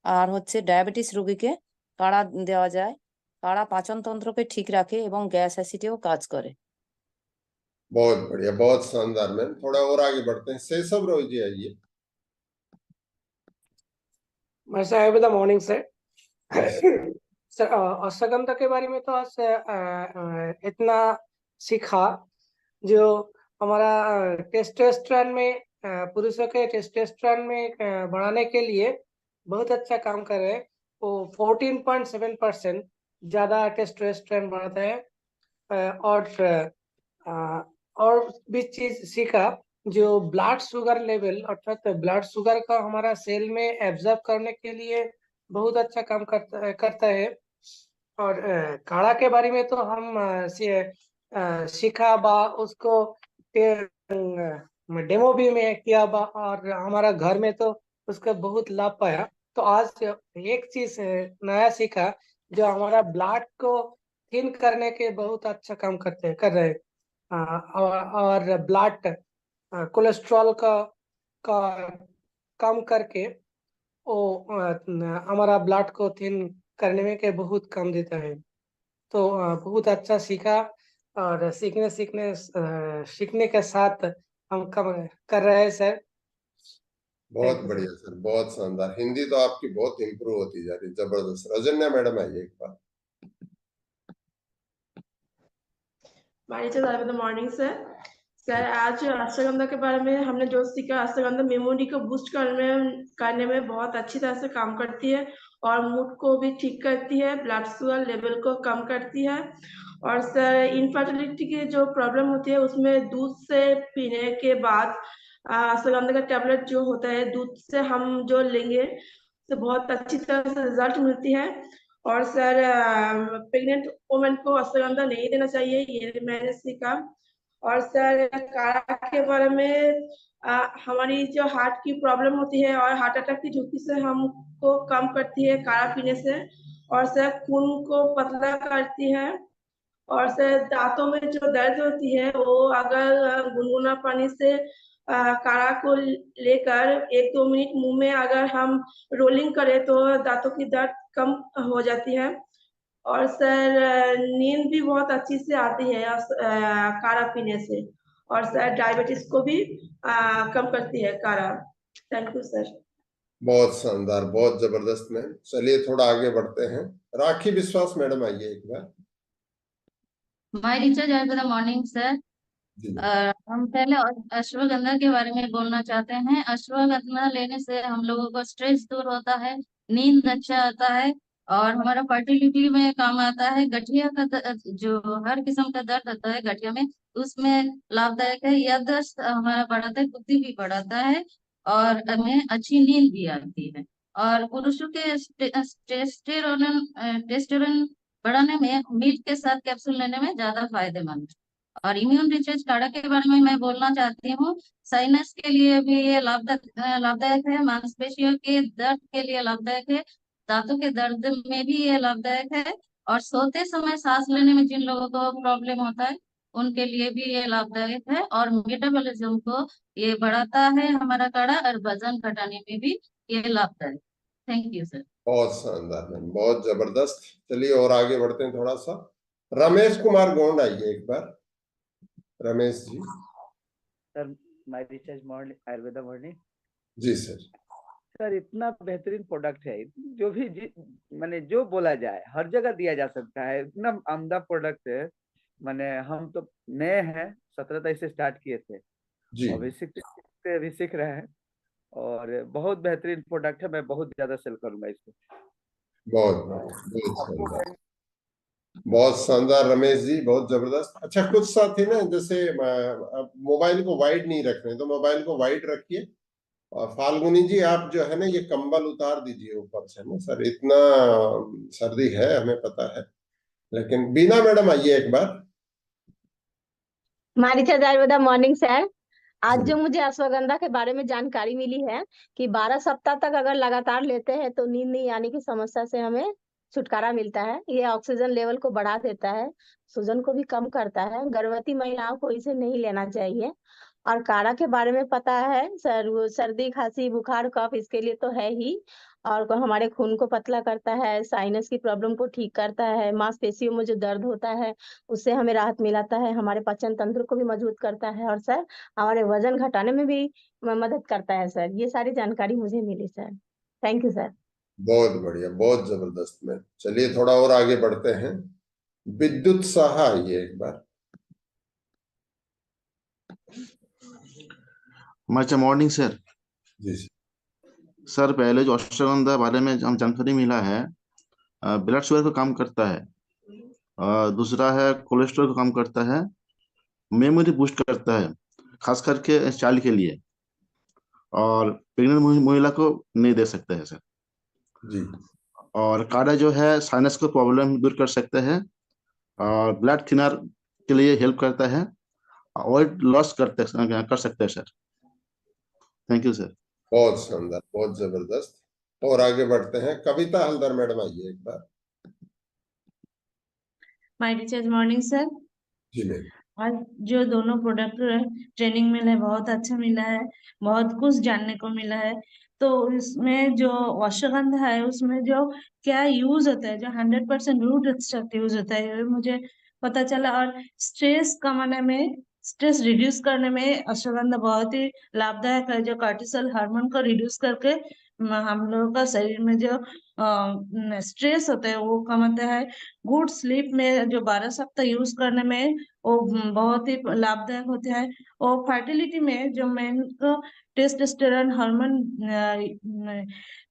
আর হচ্ছে ডায়াবেটিস রোগীকে কাড়া দেওয়া যায়। কাড়া পাচনতন্ত্রকে ঠিক রাখে এবং গ্যাস অ্যাসিডেও কাজ করে। बहुत बढ़िया, बहुत शानदार मैम। थोड़ा और आगे बढ़ते हैं। शेषव रोय जी आइए। आयुर्वेदा मॉर्निंग से सर, अश्वगंधा के बारे में तो आज इतना सीखा जो हमारा टेस्टोस्टेरोन में, पुरुषों के टेस्टोस्टेरोन में बढ़ाने के लिए बहुत अच्छा काम कर रहे हैं। वो 14.7% ज्यादा टेस्टोस्टेरोन बढ़ाता है। और भी चीज सीखा, जो ब्लड शुगर लेवल अर्थात ब्लड शुगर का हमारा सेल में एब्जॉर्ब करने के लिए बहुत अच्छा काम करता है। और काढ़ा के बारे में तो हम सीखा बा, उसको डेमो भी में किया बा, और हमारा घर में तो उसका बहुत लाभ पाया। तो आज एक चीज नया सीखा, जो हमारा ब्लड को थिन करने के बहुत अच्छा काम कर रहे हैं। और ब्लड कोलेस्ट्रॉल का कम करके वो हमारा ब्लड को थिन करने में के बहुत काम देता है। तो बहुत अच्छा सीखा, और सीखने के साथ हम काम कर रहे हैं सर। बहुत बढ़िया सर, बहुत शानदार। हिंदी तो आपकी बहुत इम्प्रूव होती जा रही है, जबरदस्त। रजन्या मैडम आइए एक बार। मॉर्निंग सर, आज अश्वगंधा के बारे में हमने जो सीखा, अश्वगंधा मेमोरी को बूस्ट करने में बहुत अच्छी तरह से काम करती है और मूड को भी ठीक करती है, ब्लड शुगर लेवल को कम करती है। और सर इनफर्टिलिटी की जो प्रॉब्लम होती है उसमें दूध से पीने के बाद अश्वगंधा का टैबलेट जो होता है दूध से हम जो लेंगे तो बहुत अच्छी तरह से रिजल्ट मिलती है। और सर प्रेग्नेंट वुमेन को अश्वगंधा नहीं देना चाहिए, ये मैंने सीखा। और सर काढ़ा के बारे में हमारी जो हार्ट की प्रॉब्लम होती है और हार्ट अटैक की झुकी से हमको कम करती है काढ़ा पीने से। और सर खून को पतला करती है। और सर दांतों में जो दर्द होती है वो अगर गुनगुना पानी से काढ़ा को लेकर 1-2 मिनट मुंह में अगर हम रोलिंग करें तो दांतों की दर्द कम हो जाती है। और सर नींद भी बहुत अच्छी से आती है काढ़ा पीने से। और सर डायबिटीज को भी कम करती है काढ़ा। Thank you sir. बहुत शानदार, बहुत जबरदस्त मैम। चलिए थोड़ा आगे बढ़ते हैं। राखी विश्वास मैडम आइए एक बार। My recharge Ayurveda morning sir. जी हम पहले अश्वगंधा के बारे में बोलना चाहते हैं। अश्वगंधा लेने से हम लोगों को स्ट्रेस दूर होता है, नींद अच्छा आता है और हमारा फर्टिलिटी में काम आता है। गठिया का जो हर किस्म का दर्द होता है गठिया में, उसमें लाभदायक है। याददाश्त हमारा बढ़ाता है, बुद्धि भी बढ़ाता है और हमें अच्छी नींद भी आती है। और पुरुषों के टेस्टोस्टेरोन बढ़ाने में मिल्क के साथ कैप्सूल लेने में ज्यादा फायदेमंद है। और इम्यून रिसर्च काढ़ा के बारे में मैं बोलना चाहती हूँ। साइनस के लिए भी ये लाभदायक है, मांसपेशियों के दर्द के लिए लाभदायक है, दांतों के दर्द में भी ये लाभदायक है। और सोते समय सांस लेने में जिन लोगों को प्रॉब्लम होता है उनके लिए भी ये लाभदायक है। और मेटाबॉलिज्म को ये बढ़ाता है हमारा काढ़ा, और वजन घटाने में भी ये लाभदायक। Thank you sir. बहुत शानदार मैम, बहुत जबरदस्त। चलिए और आगे बढ़ते हैं थोड़ा सा। रमेश कुमार गोंड आइए एक बार। Ramesh ji. Sir my recharge morning Ayurveda morning. जी सर। सर इतना बेहतरीन प्रोडक्ट है, जो भी मैंने जो बोला जाए हर जगह दिया जा सकता है, इतना आमदा प्रोडक्ट है। मैंने हम तो नए हैं, 17 तारीख से स्टार्ट किए थे, जी अभी सीख रहे हैं और बहुत बेहतरीन प्रोडक्ट है। मैं बहुत ज्यादा सेल करूंगा इसको। बहुत शानदार, बहुत शानदार रमेश जी, बहुत जबरदस्त। अच्छा कुछ साथी ना जैसे मोबाइल को वाइड नहीं रख रहे तो मोबाइल को वाइड रखिए। और फाल्गुनी जी आप जो है ना ये कंबल उतार दीजिए ऊपर से ना सर, इतना सर्दी है हमें पता है। लेकिन बीना मैडम आइए एक बार। मारिचा आयुर्वेदा मॉर्निंग सर। आज जो मुझे अश्वगंधा के बारे में जानकारी मिली है कि 12 सप्ताह तक अगर लगातार लेते हैं तो नींद नहीं आने की समस्या से हमें छुटकारा मिलता है। ये ऑक्सीजन लेवल को बढ़ा देता है, सूजन को भी कम करता है। गर्भवती महिलाओं को इसे नहीं लेना चाहिए। और काढ़ा के बारे में पता है सर, वो सर्दी खांसी बुखार कफ इसके लिए तो है ही। और हमारे खून को पतला करता है, साइनस की प्रॉब्लम को ठीक करता है, मांसपेशियों में जो दर्द होता है उससे हमें राहत मिलाता है, हमारे पाचन तंत्र को भी मजबूत करता है और सर हमारे वजन घटाने में भी मदद करता है सर। ये सारी जानकारी मुझे मिली सर। Thank you sir. बहुत बढ़िया, बहुत जबरदस्त मैम। चलिए थोड़ा और आगे बढ़ते हैं। विद्युत साहा आइए एक बार। अच्छा मॉर्निंग सर। जी सर पहले जो अश्वगंधा बारे में हम जानकारी मिला है, ब्लड शुगर को कम करता है, दूसरा है कोलेस्ट्रॉल को कम करता है, मेमोरी बूस्ट करता है खास करके चाइल्ड के लिए, और प्रेग्नेंट महिला को नहीं दे सकते हैं सर। जी। और काढ़ा जो है साइनस को प्रॉब्लम दूर कर सकता है और ब्लड थिनर के लिए हेल्प करता है, वेट लॉस कर सकते हैं सर। Thank you sir. बहुत शानदार, बहुत जबरदस्त। और आगे बढ़ते हैं। कविता हल्दर मैडम आइए एक बार। My recharge morning sir. जी मैम। आज जो दोनों प्रोडक्ट ट्रेनिंग मिला है बहुत अच्छा मिला है, बहुत कुछ जानने को मिला है। तो इसमें जो अश्वगंधा है उसमें जो क्या यूज होता है, जो 100% रूट एक्सट्रैक्ट यूज होता है ये मुझे पता चला। और स्ट्रेस कमाने में, स्ट्रेस रिड्यूस करने में अश्वगंधा बहुत ही लाभदायक है, जो कार्टिसोल हार्मोन को रिड्यूस करके हम लोगों का शरीर में जो स्ट्रेस होता है वो कमाता है। गुड स्लीप में जो 12 सप्ताह यूज करने में वो बहुत ही लाभदायक होता है। और फर्टिलिटी में जो मेन को टेस्टोस्टेरोन हार्मोन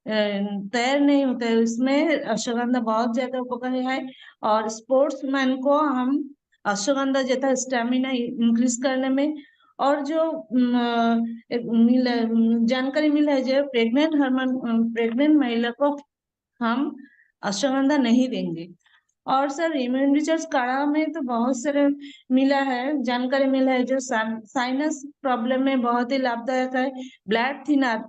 तैयार नहीं होता है, इसमें अश्वगंधा बहुत ज्यादा उपकारी है। और स्पोर्ट्समैन को हम अश्वगंधा जैसा स्टेमिना इंक्रीज करने में, और जो जानकारी मिला है जो प्रेग्नेंट महिला को हम अश्वगंधा नहीं देंगे। और सर इम्यून रिसर्च काढ़ा में तो बहुत सारे मिला है, जानकारी मिला है जो साइनस प्रॉब्लम में बहुत ही लाभदायक है। ब्लड थिनर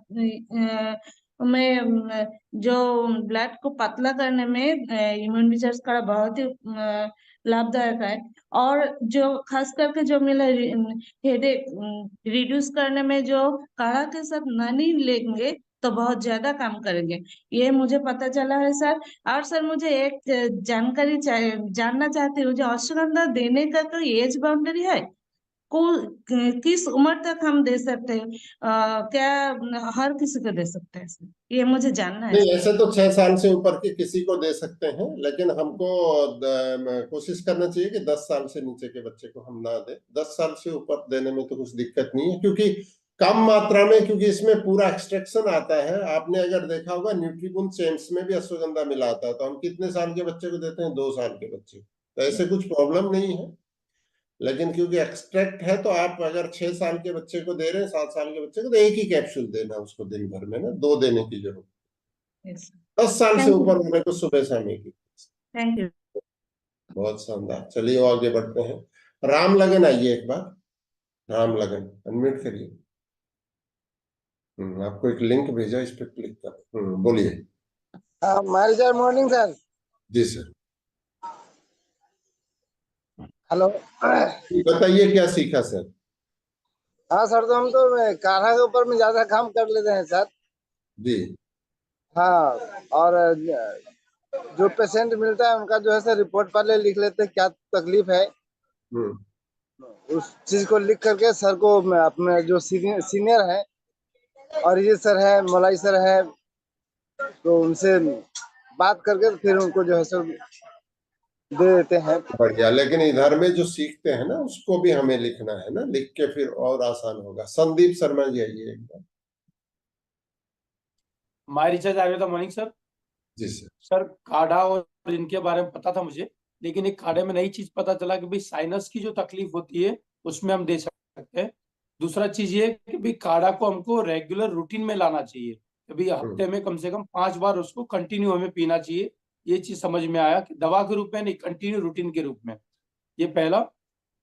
में जो ब्लड को पतला करने में इम्यून रिसर्च काढ़ा बहुत ही लाभदायक है। और जो खास करके जो मिला हेडेक रिड्यूस करने में जो काढ़ा के साथ ननी लेंगे तो बहुत ज्यादा काम करेंगे, ये मुझे पता चला है सर। और सर मुझे एक जानकारी जानना चाहती हूँ, जो अश्वगंधा देने का कोई एज बाउंड्री है? किस उम्र तक हम दे सकते हैं? क्या हर किसी को दे सकते हैं सर? ये मुझे जानना है नहीं, सर। ऐसे तो 6 साल से ऊपर के किसी को दे सकते हैं, लेकिन हमको कोशिश करना चाहिए कि 10 साल से नीचे के बच्चे को हम ना दें। 10 साल से ऊपर देने में तो कुछ दिक्कत नहीं है, क्योंकि कम मात्रा में, क्योंकि इसमें पूरा एक्सट्रैक्शन आता है। आपने अगर देखा होगा न्यूट्रीबुन चेम्स में भी अश्वगंधा मिला आता है, तो हम कितने साल के बच्चे को देते हैं? 2 साल के बच्चे, तो ऐसे कुछ प्रॉब्लम नहीं है। लेकिन क्योंकि एक्सट्रैक्ट है, तो आप अगर 6 साल के बच्चे को दे रहे हैं, 7 साल के बच्चे को, तो एक ही कैप्सूल देना उसको दिन भर में ना, 2 देने की जरूरत। 10 साल से ऊपर होने को सुबह शाम एक ही। Thank you. बहुत शानदार। चलिए आगे बढ़ते हैं। राम लगन आइए एक बार। राम लगन अनम्यूट करिए। आपको एक लिंक भेजा, इस पर क्लिक कर। बोलिए। हमारी सर मॉर्निंग सर। जी सर। हेलो। बताइए क्या सीखा सर? हाँ सर, तो हम तो काढ़ा के ऊपर में ज्यादा काम कर लेते हैं सर। जी। हाँ, और जो पेशेंट मिलता है उनका जो है सर रिपोर्ट पहले लिख लेते हैं, क्या तकलीफ है। उस चीज को लिख करके सर को अपने जो सीनियर है, और ये सर है, मलाई सर है, तो उनसे बात करके फिर उनको जो है सर दे देते हैं। बढ़िया। लेकिन इधर में जो सीखते हैं ना, उसको भी हमें लिखना है ना, लिख के फिर और आसान होगा। संदीप शर्मा जी आइए एक बार। My recharge Ayurveda morning sir. जी सर। सर काढ़ा और इनके बारे में पता था मुझे, लेकिन एक काढ़े में नई चीज पता चला कि भाई साइनस की जो तकलीफ होती है उसमें हम दे सकते हैं। दूसरा चीज ये कि भाई काढ़ा को हमको रेगुलर रूटीन में लाना चाहिए, कभी हफ्ते में कम से कम 5 बार उसको कंटिन्यू हमें पीना चाहिए। ये चीज समझ में आया कि दवा के रूप में नहीं, कंटिन्यू रूटीन के रूप में। ये पहला।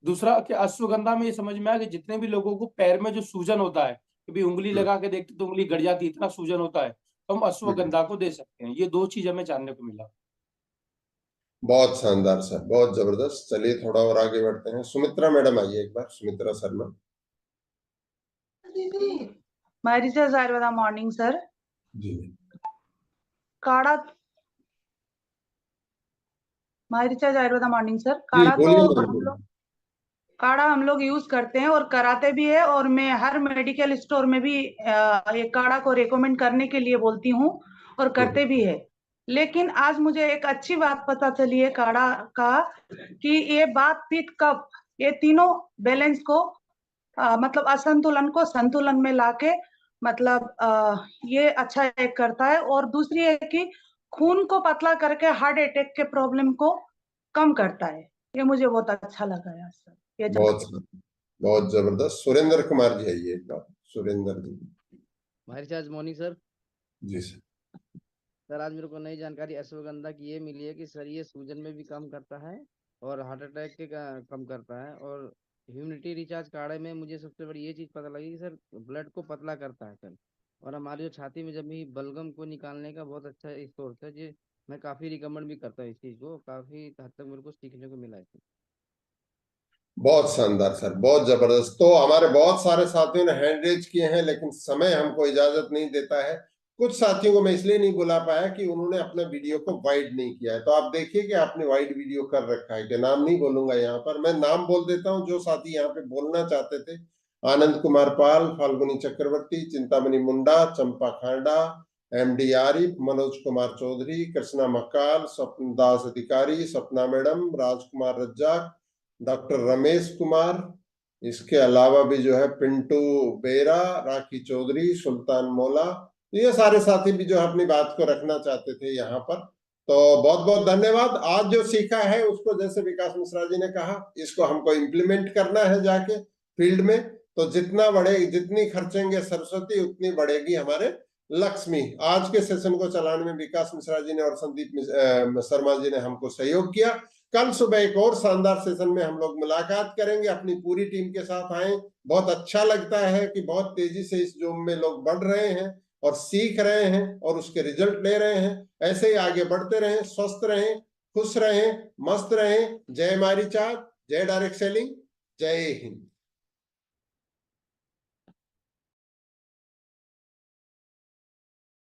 दूसरा कि अश्वगंधा में ये समझ में आया कि जितने भी लोगों को पैर में जो सूजन होता है, कभी उंगली लगा के देखते तो उंगली गड़ जाती, इतना सूजन होता है, तो हम अश्वगंधा को दे सकते हैं। ये 2 चीज हमें जानने को मिला। बहुत शानदार सर, बहुत जबरदस्त। चलिए थोड़ा और आगे बढ़ते हैं। सुमित्रा मैडम आइए एक बार। Sumitra Sharma. My recharge Ayurveda morning sir. जी। काढ़ा, my recharge Ayurveda morning sir. काढ़ा हम लोग यूज करते हैं और कराते भी है, और मैं हर मेडिकल स्टोर में भी ये काढ़ा को रेकमेंड करने के लिए बोलती हूँ और करते भी है। लेकिन आज मुझे एक अच्छी बात पता चली है काढ़ा का, कि ये बात, पित्त, कफ, ये तीनों बैलेंस को मतलब असंतुलन को संतुलन में लाके मतलब ये अच्छा एक करता है। और दूसरी है कि खून को पतला करके हार्ट अटैक के प्रॉब्लम को कम करता है। ये मुझे बहुत अच्छा लगा यार सर। ये बहुत जबरदस्त। सुरेंद्र कुमार जी आइए एक बार। Surendra ji. My recharge morning sir. जी सर। सर आज मेरे को नई जानकारी अश्वगंधा की ये मिली है कि सर ये सूजन में भी कम करता है और हार्ट अटैक के कम करता है। और ह्यूमिडिटी रिचार्ज काढ़े में मुझे सबसे बड़ी ये चीज पता लगी कि सर ब्लड को पतला करता है सर, और हमारी जो छाती में जब भी बलगम को निकालने का बहुत अच्छा सोर्स है। जी मैं काफी रिकमेंड भी करता हूँ इस चीज को, काफी हद तक मेरे को सीखने को मिला है। बहुत शानदार सर, बहुत जबरदस्त। तो हमारे बहुत सारे साथियों ने हैंड रेज किए हैं, लेकिन समय हमको इजाजत नहीं देता है। कुछ साथियों को मैं इसलिए नहीं बुला पाया कि उन्होंने अपने वीडियो को वाइड नहीं किया है। तो आप देखिए कि आपने वाइड वीडियो कर रखा है कि नाम नहीं बोलूंगा यहाँ पर, मैं नाम बोल देता हूँ जो साथी यहाँ पे बोलना चाहते थे। आनंद कुमार पाल, फाल्गुनी चक्रवर्ती, चिंतामणि मुंडा, चंपा खांडा, MD आरिफ, मनोज कुमार चौधरी, कृष्णा मक्काल, स्वप्न दास अधिकारी, सपना मैडम, राजकुमार रज्जाक, डॉक्टर रमेश कुमार, इसके अलावा भी जो है पिंटू बेरा, राखी चौधरी, सुल्तान मोला, तो ये सारे साथी भी जो है अपनी बात को रखना चाहते थे यहाँ पर। तो बहुत बहुत धन्यवाद। आज जो सीखा है उसको जैसे विकास मिश्रा जी ने कहा, इसको हमको इम्प्लीमेंट करना है जाके फील्ड में। तो जितना बढ़े, जितनी खर्चेंगे सरस्वती उतनी बढ़ेगी हमारे लक्ष्मी। आज के सेशन को चलाने में विकास मिश्रा जी ने और संदीप शर्मा जी ने हमको सहयोग किया। कल सुबह एक और शानदार सेशन में हम लोग मुलाकात करेंगे, अपनी पूरी टीम के साथ आए। बहुत अच्छा लगता है कि बहुत तेजी से इस जूम में लोग बढ़ रहे हैं और सीख रहे हैं और उसके रिजल्ट ले रहे हैं। ऐसे ही आगे बढ़ते रहें, स्वस्थ रहें, खुश रहें, मस्त रहें। जय माई रिचार्ज, जय डायरेक्ट सेलिंग, जय हिंद।